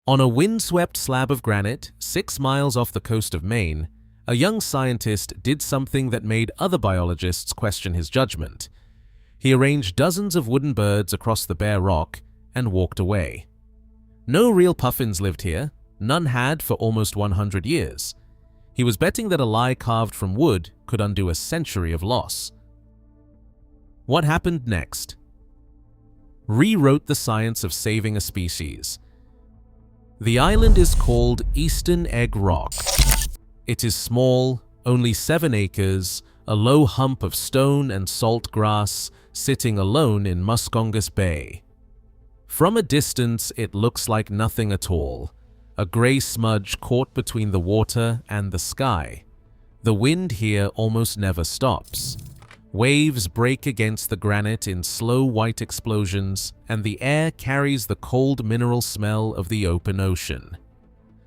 On a windswept slab of granite, 6 miles off the coast of Maine, a young scientist did something that made other biologists question his judgment. He arranged dozens of wooden birds across the bare rock and walked away. No real puffins lived here, none had for almost 100 years. He was betting that a lie carved from wood could undo a century of loss. What happened next? Rewrote the science of saving a species. The island is called Eastern Egg Rock. It is small, only 7 acres, a low hump of stone and salt grass, sitting alone in Muscongas Bay. From a distance, it looks like nothing at all, a grey smudge caught between the water and the sky. The wind here almost never stops. Waves break against the granite in slow white explosions, and the air carries the cold mineral smell of the open ocean.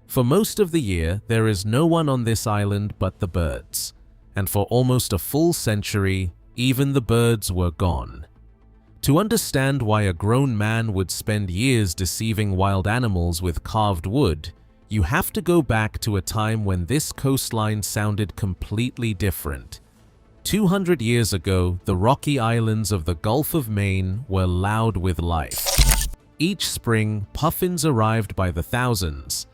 For most of the year, there is no one on this island but the birds, and for almost a full century, even the birds were gone. To understand why a grown man would spend years deceiving wild animals with carved wood, you have to go back to a time when this coastline sounded completely different. 200 years ago, the rocky islands of the Gulf of Maine were loud with life. Each spring, puffins arrived by the thousands.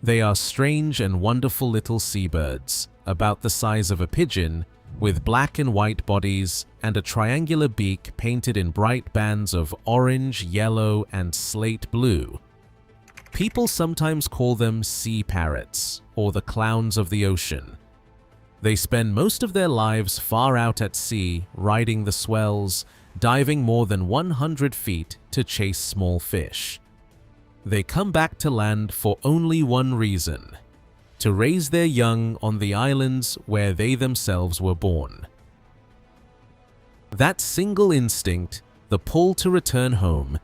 They are strange and wonderful little seabirds, about the size of a pigeon, with black and white bodies and a triangular beak painted in bright bands of orange, yellow, and slate blue. People sometimes call them sea parrots, or the clowns of the ocean. They spend most of their lives far out at sea, riding the swells, diving more than 100 feet to chase small fish. They come back to land for only one reason: to raise their young on the islands where they themselves were born. That single instinct, the pull to return home,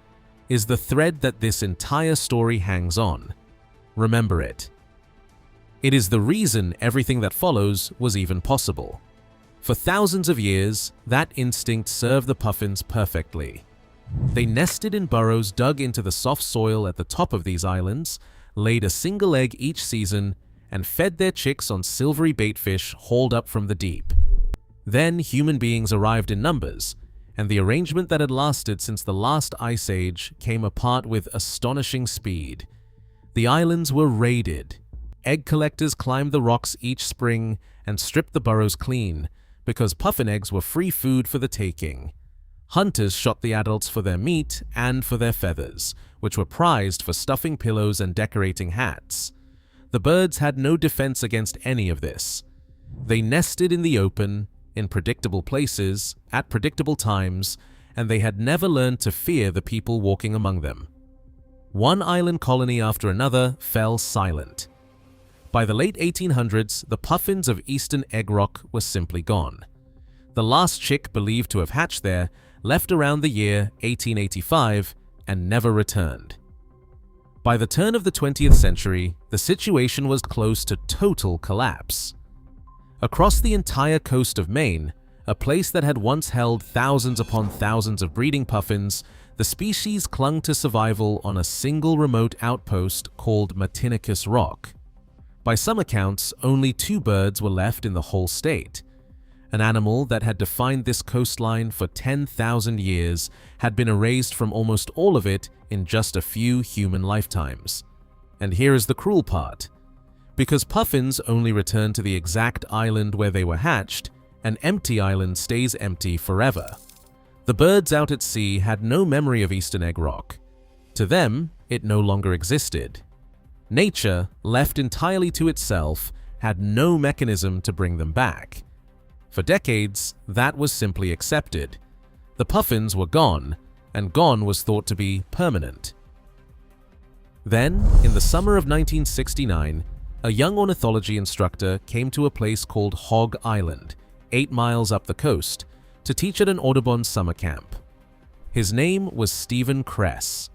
is the thread that this entire story hangs on. Remember it. It is the reason everything that follows was even possible. For thousands of years, that instinct served the puffins perfectly. They nested in burrows dug into the soft soil at the top of these islands, laid a single egg each season, and fed their chicks on silvery baitfish hauled up from the deep. Then human beings arrived in numbers, and the arrangement that had lasted since the last ice age came apart with astonishing speed. The islands were raided. Egg collectors climbed the rocks each spring and stripped the burrows clean, because puffin eggs were free food for the taking. Hunters shot the adults for their meat and for their feathers, which were prized for stuffing pillows and decorating hats. The birds had no defense against any of this. They nested in the open, in predictable places, at predictable times, and they had never learned to fear the people walking among them. One island colony after another fell silent. By the late 1800s, the puffins of Eastern Egg Rock were simply gone. The last chick believed to have hatched there left around the year 1885 and never returned. By the turn of the 20th century, the situation was close to total collapse. Across the entire coast of Maine, a place that had once held thousands upon thousands of breeding puffins, the species clung to survival on a single remote outpost called Matinicus Rock. By some accounts, only 2 birds were left in the whole state. An animal that had defined this coastline for 10,000 years had been erased from almost all of it in just a few human lifetimes. And here is the cruel part. Because puffins only return to the exact island where they were hatched, an empty island stays empty forever. The birds out at sea had no memory of Eastern Egg Rock. To them, it no longer existed. Nature, left entirely to itself, had no mechanism to bring them back. For decades, that was simply accepted. The puffins were gone, and gone was thought to be permanent. Then, in the summer of 1969, a young ornithology instructor came to a place called Hog Island, 8 miles up the coast, to teach at an Audubon summer camp. His name was Stephen Kress.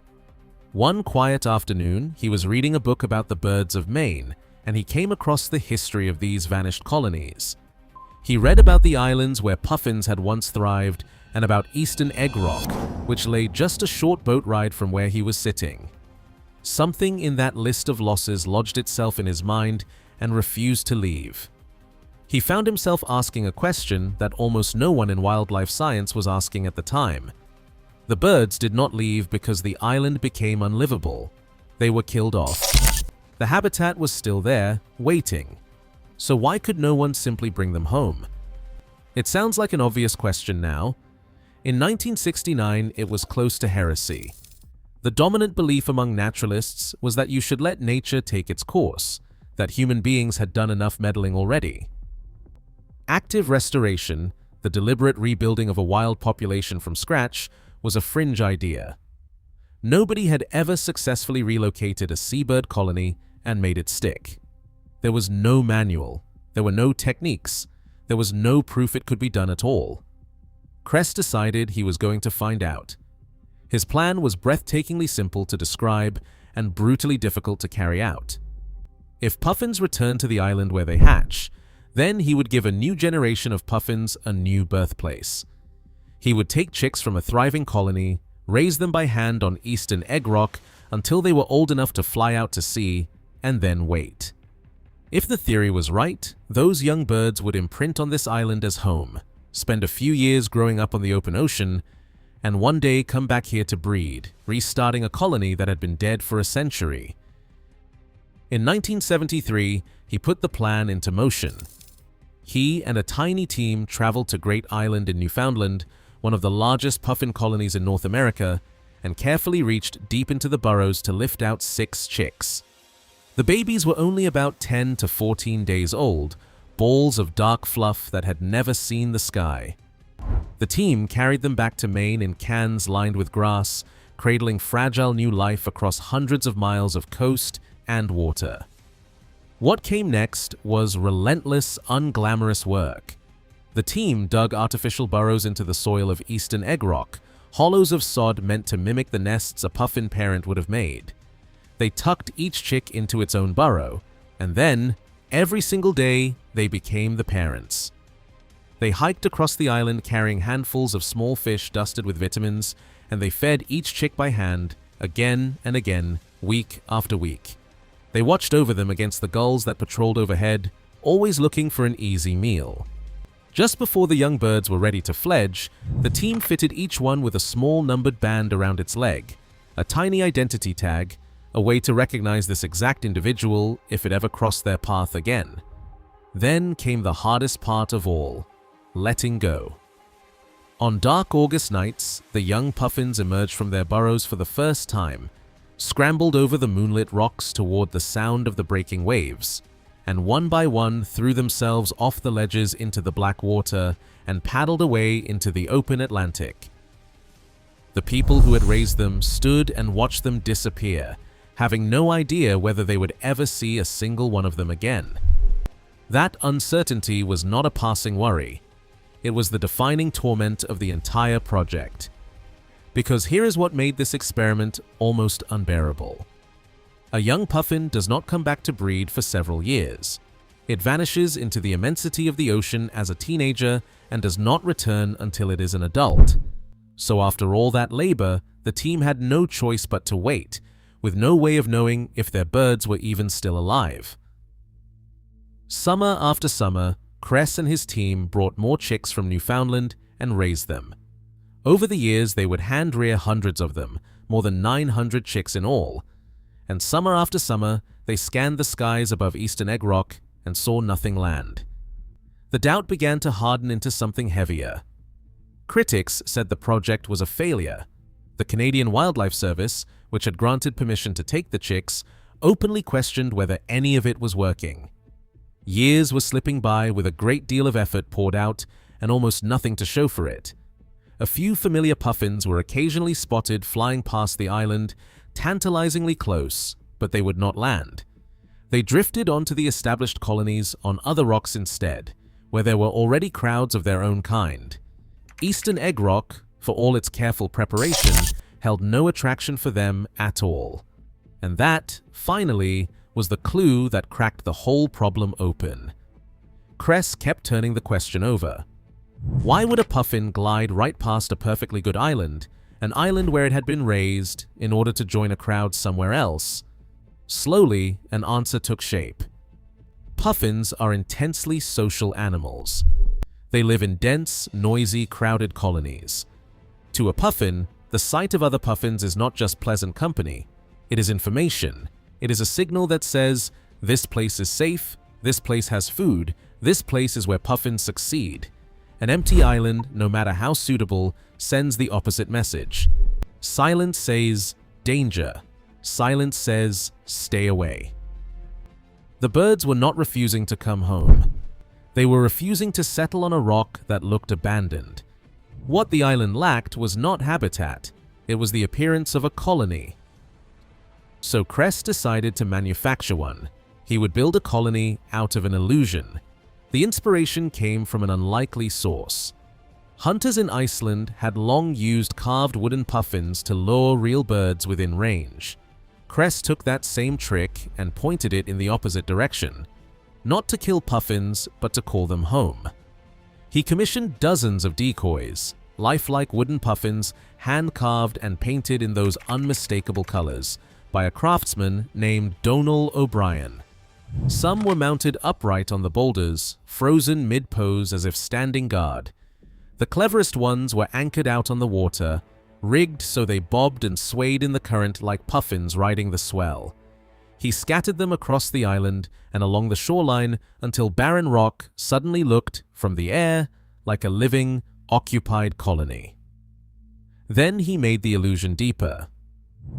One quiet afternoon, he was reading a book about the birds of Maine, and he came across the history of these vanished colonies. He read about the islands where puffins had once thrived and about Eastern Egg Rock, which lay just a short boat ride from where he was sitting. Something in that list of losses lodged itself in his mind and refused to leave. He found himself asking a question that almost no one in wildlife science was asking at the time. The birds did not leave because the island became unlivable. They were killed off. The habitat was still there, waiting. So why could no one simply bring them home? It sounds like an obvious question now. In 1969, it was close to heresy. The dominant belief among naturalists was that you should let nature take its course, that human beings had done enough meddling already. Active restoration, the deliberate rebuilding of a wild population from scratch, was a fringe idea. Nobody had ever successfully relocated a seabird colony and made it stick. There was no manual, there were no techniques, there was no proof it could be done at all. Kress decided he was going to find out. His plan was breathtakingly simple to describe and brutally difficult to carry out. If puffins returned to the island where they hatch, then he would give a new generation of puffins a new birthplace. He would take chicks from a thriving colony, raise them by hand on eastern egg rock until they were old enough to fly out to sea, and then wait. If the theory was right, those young birds would imprint on this island as home, spend a few years growing up on the open ocean, and one day come back here to breed, restarting a colony that had been dead for a century. In 1973, he put the plan into motion. He and a tiny team traveled to Great Island in Newfoundland, one of the largest puffin colonies in North America, and carefully reached deep into the burrows to lift out 6 chicks. The babies were only about 10 to 14 days old, balls of dark fluff that had never seen the sky. The team carried them back to Maine in cans lined with grass, cradling fragile new life across hundreds of miles of coast and water. What came next was relentless, unglamorous work. The team dug artificial burrows into the soil of eastern egg rock, hollows of sod meant to mimic the nests a puffin parent would have made. They tucked each chick into its own burrow, and then, every single day, they became the parents. They hiked across the island carrying handfuls of small fish dusted with vitamins, and they fed each chick by hand, again and again, week after week. They watched over them against the gulls that patrolled overhead, always looking for an easy meal. Just before the young birds were ready to fledge, the team fitted each one with a small numbered band around its leg, a tiny identity tag, a way to recognize this exact individual if it ever crossed their path again. Then came the hardest part of all, letting go. On dark August nights, the young puffins emerged from their burrows for the first time, scrambled over the moonlit rocks toward the sound of the breaking waves, and one by one threw themselves off the ledges into the black water and paddled away into the open Atlantic. The people who had raised them stood and watched them disappear, having no idea whether they would ever see a single one of them again. That uncertainty was not a passing worry. It was the defining torment of the entire project. Because here is what made this experiment almost unbearable. A young puffin does not come back to breed for several years. It vanishes into the immensity of the ocean as a teenager and does not return until it is an adult. So after all that labor, the team had no choice but to wait, with no way of knowing if their birds were even still alive. Summer after summer, Kress and his team brought more chicks from Newfoundland and raised them. Over the years, they would hand-rear hundreds of them, more than 900 chicks in all. And summer after summer, they scanned the skies above eastern egg rock and saw nothing land. The doubt began to harden into something heavier. Critics said the project was a failure. The Canadian Wildlife Service, which had granted permission to take the chicks, openly questioned whether any of it was working. Years were slipping by with a great deal of effort poured out and almost nothing to show for it. A few familiar puffins were occasionally spotted flying past the island, tantalizingly close, but they would not land. They drifted onto the established colonies on other rocks instead, where there were already crowds of their own kind. Eastern egg rock, for all its careful preparation, held no attraction for them at all. And that, finally, was the clue that cracked the whole problem open. Kress kept turning the question over. Why would a puffin glide right past a perfectly good island an island where it had been raised in order to join a crowd somewhere else. Slowly, an answer took shape. Puffins are intensely social animals. They live in dense, noisy, crowded colonies. To a puffin, the sight of other puffins is not just pleasant company. It is information. It is a signal that says, this place is safe, this place has food, this place is where puffins succeed. An empty island, no matter how suitable, sends the opposite message. Silence says, danger. Silence says, stay away. The birds were not refusing to come home. They were refusing to settle on a rock that looked abandoned. What the island lacked was not habitat, it was the appearance of a colony. So Cress decided to manufacture one. He would build a colony out of an illusion. The inspiration came from an unlikely source. Hunters in Iceland had long used carved wooden puffins to lure real birds within range. Cress took that same trick and pointed it in the opposite direction. Not to kill puffins, but to call them home. He commissioned dozens of decoys, lifelike wooden puffins, hand-carved and painted in those unmistakable colors, by a craftsman named Donal O'Brien. Some were mounted upright on the boulders, frozen mid-pose as if standing guard. The cleverest ones were anchored out on the water, rigged so they bobbed and swayed in the current like puffins riding the swell. He scattered them across the island and along the shoreline until barren rock suddenly looked, from the air, like a living, occupied colony. Then he made the illusion deeper.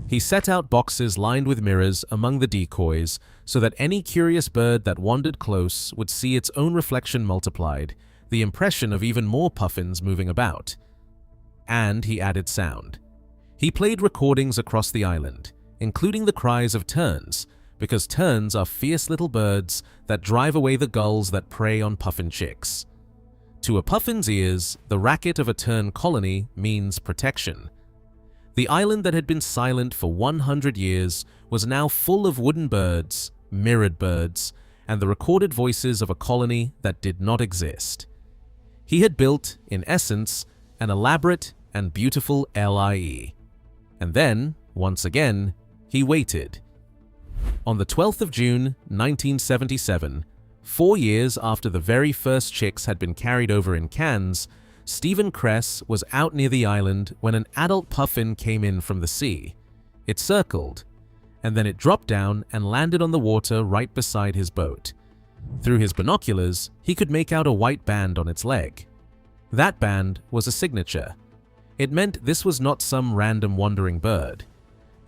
He set out boxes lined with mirrors among the decoys so that any curious bird that wandered close would see its own reflection multiplied, the impression of even more puffins moving about. And he added sound. He played recordings across the island, including the cries of terns, because terns are fierce little birds that drive away the gulls that prey on puffin chicks. To a puffin's ears, the racket of a tern colony means protection. The island that had been silent for 100 years was now full of wooden birds, mirrored birds, and the recorded voices of a colony that did not exist. He had built, in essence, an elaborate and beautiful LIE. And then, once again, he waited. On the 12th of June, 1977, 4 years after the very first chicks had been carried over in cans, Stephen Cress was out near the island when an adult puffin came in from the sea. It circled, and then it dropped down and landed on the water right beside his boat. Through his binoculars, he could make out a white band on its leg. That band was a signature. It meant this was not some random wandering bird.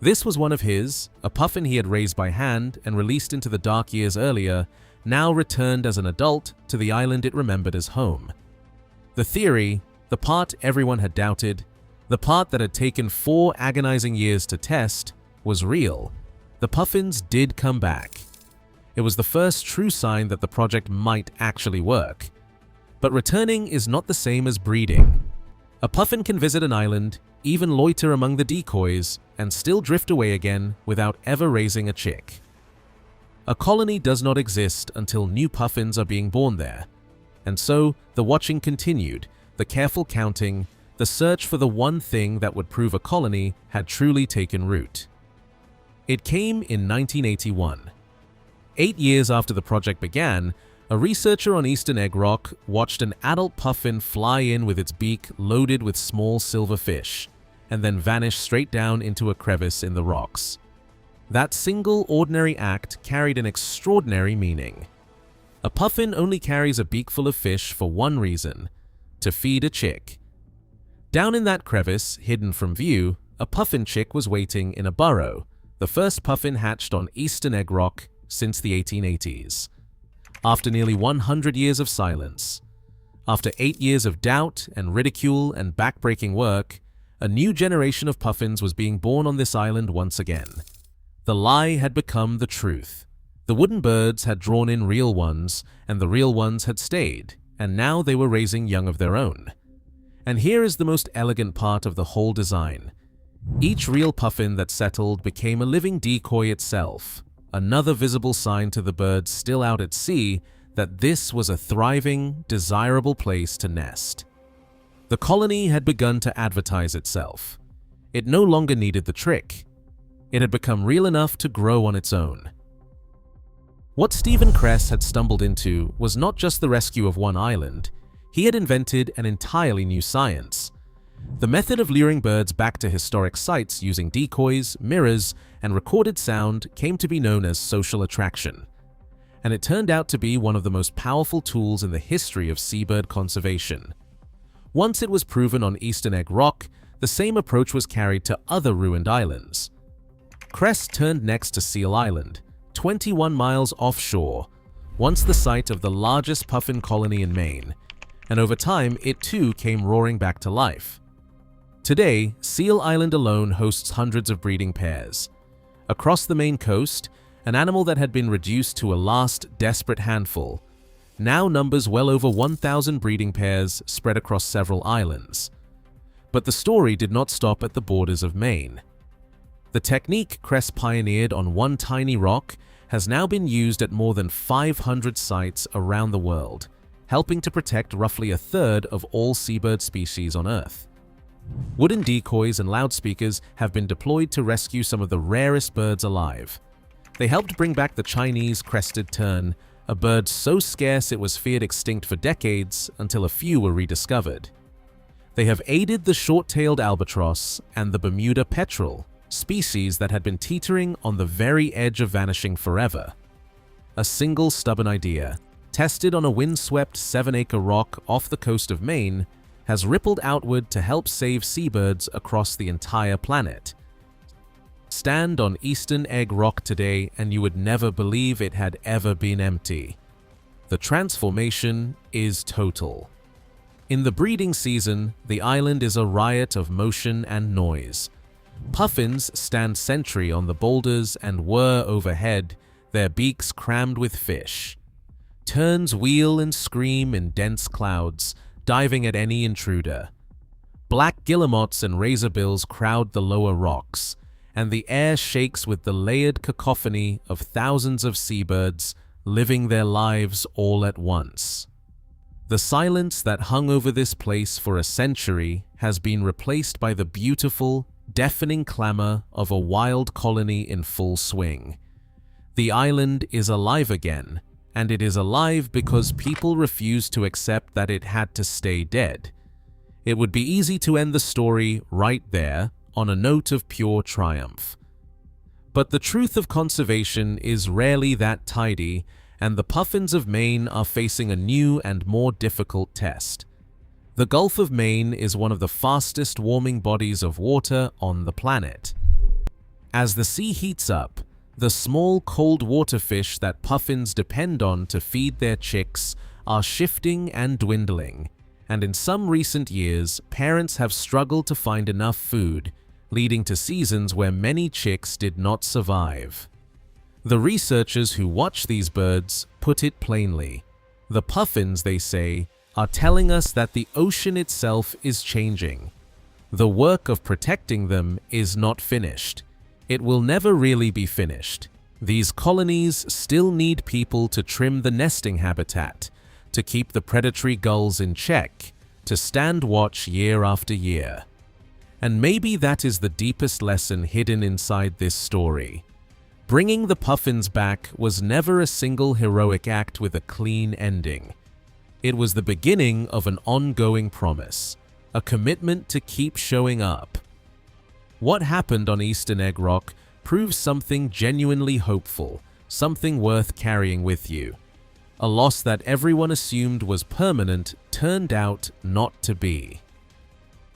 This was one of his, a puffin he had raised by hand and released into the dark years earlier, now returned as an adult to the island it remembered as home. The theory, the part everyone had doubted, the part that had taken 4 agonizing years to test, was real. The puffins did come back. It was the first true sign that the project might actually work. But returning is not the same as breeding. A puffin can visit an island, even loiter among the decoys, and still drift away again without ever raising a chick. A colony does not exist until new puffins are being born there. And so, the watching continued, the careful counting, the search for the one thing that would prove a colony had truly taken root. It came in 1981. 8 years after the project began, a researcher on Eastern Egg Rock watched an adult puffin fly in with its beak loaded with small silver fish, and then vanish straight down into a crevice in the rocks. That single ordinary act carried an extraordinary meaning. A puffin only carries a beakful of fish for one reason: to feed a chick. Down in that crevice, hidden from view, a puffin chick was waiting in a burrow, the first puffin hatched on Eastern Egg Rock since the 1880s. After nearly 100 years of silence, after 8 years of doubt and ridicule and backbreaking work, a new generation of puffins was being born on this island once again. The lie had become the truth. The wooden birds had drawn in real ones, and the real ones had stayed, and now they were raising young of their own. And here is the most elegant part of the whole design. Each real puffin that settled became a living decoy itself, another visible sign to the birds still out at sea that this was a thriving, desirable place to nest. The colony had begun to advertise itself. It no longer needed the trick. It had become real enough to grow on its own. What Stephen Kress had stumbled into was not just the rescue of one island. He had invented an entirely new science. The method of luring birds back to historic sites using decoys, mirrors, and recorded sound came to be known as social attraction. And it turned out to be one of the most powerful tools in the history of seabird conservation. Once it was proven on Eastern Egg Rock, the same approach was carried to other ruined islands. Kress turned next to Seal Island, 21 miles offshore, once the site of the largest puffin colony in Maine, and over time it too came roaring back to life. Today, Seal Island alone hosts hundreds of breeding pairs. Across the Maine coast, an animal that had been reduced to a last desperate handful now numbers well over 1,000 breeding pairs spread across several islands. But the story did not stop at the borders of Maine. The technique Kress pioneered on one tiny rock has now been used at more than 500 sites around the world, helping to protect roughly a third of all seabird species on Earth. Wooden decoys and loudspeakers have been deployed to rescue some of the rarest birds alive. They helped bring back the Chinese crested tern, a bird so scarce it was feared extinct for decades until a few were rediscovered. They have aided the short-tailed albatross and the Bermuda petrel, species that had been teetering on the very edge of vanishing forever. A single stubborn idea, tested on a windswept 7-acre rock off the coast of Maine, has rippled outward to help save seabirds across the entire planet. Stand on Eastern Egg Rock today and you would never believe it had ever been empty. The transformation is total. In the breeding season, the island is a riot of motion and noise. Puffins stand sentry on the boulders and whir overhead, their beaks crammed with fish. Terns wheel and scream in dense clouds, diving at any intruder. Black guillemots and razorbills crowd the lower rocks, and the air shakes with the layered cacophony of thousands of seabirds living their lives all at once. The silence that hung over this place for a century has been replaced by the beautiful, deafening clamor of a wild colony in full swing. The island is alive again, and it is alive because people refuse to accept that it had to stay dead. It would be easy to end the story right there, on a note of pure triumph. But the truth of conservation is rarely that tidy, and the puffins of Maine are facing a new and more difficult test. The Gulf of Maine is one of the fastest warming bodies of water on the planet. As the sea heats up, the small cold water fish that puffins depend on to feed their chicks are shifting and dwindling, and in some recent years, parents have struggled to find enough food, leading to seasons where many chicks did not survive. The researchers who watch these birds put it plainly. The puffins, they say, are telling us that the ocean itself is changing. The work of protecting them is not finished. It will never really be finished. These colonies still need people to trim the nesting habitat, to keep the predatory gulls in check, to stand watch year after year. And maybe that is the deepest lesson hidden inside this story. Bringing the puffins back was never a single heroic act with a clean ending. It was the beginning of an ongoing promise, a commitment to keep showing up. What happened on Eastern Egg Rock proves something genuinely hopeful, something worth carrying with you. A loss that everyone assumed was permanent turned out not to be.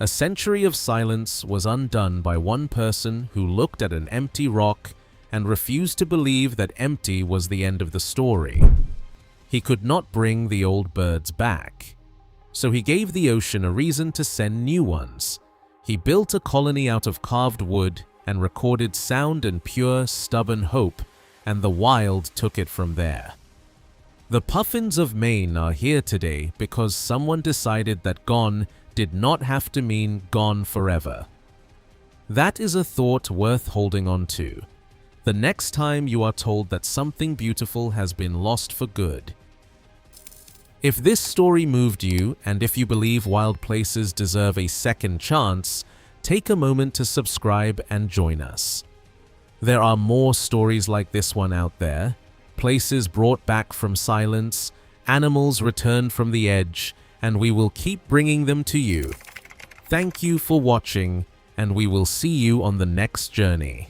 A century of silence was undone by one person who looked at an empty rock and refused to believe that empty was the end of the story. He could not bring the old birds back, so he gave the ocean a reason to send new ones. He built a colony out of carved wood and recorded sound and pure, stubborn hope, and the wild took it from there. The puffins of Maine are here today because someone decided that gone did not have to mean gone forever. That is a thought worth holding on to. The next time you are told that something beautiful has been lost for good. If this story moved you, and if you believe wild places deserve a second chance, take a moment to subscribe and join us. There are more stories like this one out there, places brought back from silence, animals returned from the edge, and we will keep bringing them to you. Thank you for watching, and we will see you on the next journey.